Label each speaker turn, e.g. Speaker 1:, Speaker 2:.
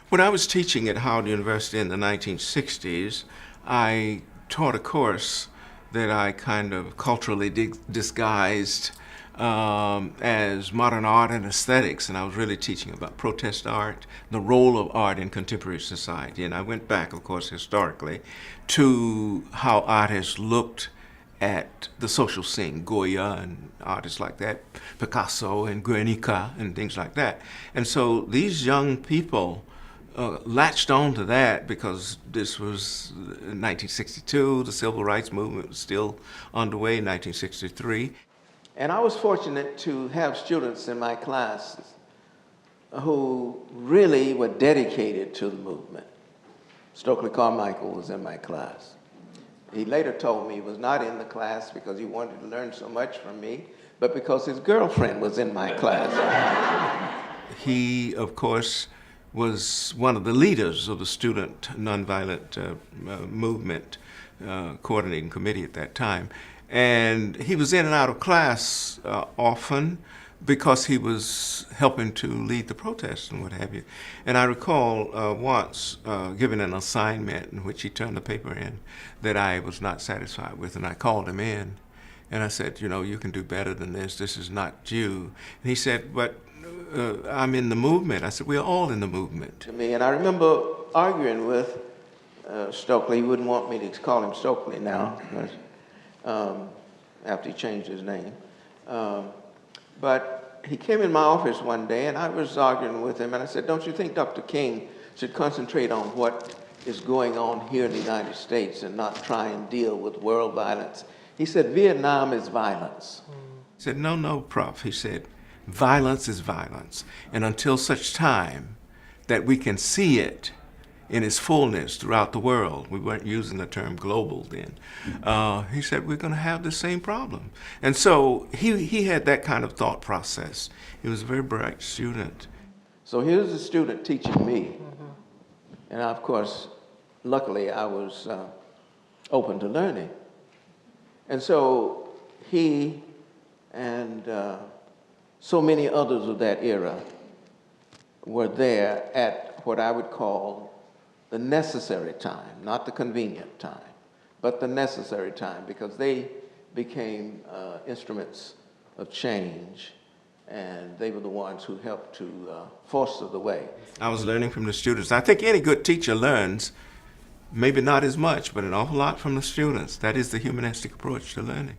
Speaker 1: When I was teaching at Howard University in the 1960s, I taught a course that I kind of culturally disguised as modern art and aesthetics, and I was really teaching about protest art, the role of art in contemporary society. And I went back, of course, historically, to how artists looked at the social scene, Goya and artists like that, Picasso and Guernica and things like that. And so these young people latched on to that because this was 1962, the Civil Rights Movement was still underway in 1963. And I was fortunate to have students in my classes who really were dedicated to the movement. Stokely Carmichael was in my class. He later told me he was not in the class because he wanted to learn so much from me, but because his girlfriend was in my class. He, of course, was one of the leaders of the student nonviolent movement coordinating committee at that time. And he was in and out of class often because he was helping to lead the protests and what have you. And I recall once giving an assignment in which he turned the paper in that I was not satisfied with, and I called him in and I said, you know, you can do better than this is not you. And he said, but I'm in the movement. I said, we're all in the movement. To me, and I remember arguing with Stokely. He wouldn't want me to call him Stokely now, after he changed his name. But he came in my office one day and I was arguing with him and I said, don't you think Dr. King should concentrate on what is going on here in the United States and not try and deal with world violence? He said, Vietnam is violence. He said, no, Prof. He said, violence is violence. And until such time that we can see it in its fullness throughout the world, we weren't using the term global then, he said, we're going to have the same problem. And so he had that kind of thought process. He was a very bright student. So here's a student teaching me. And of course, luckily I was open to learning. And so he and so many others of that era were there at what I would call the necessary time, not the convenient time, but the necessary time, because they became instruments of change, and they were the ones who helped to foster the way. I was learning from the students. I think any good teacher learns, maybe not as much, but an awful lot from the students. That is the humanistic approach to learning.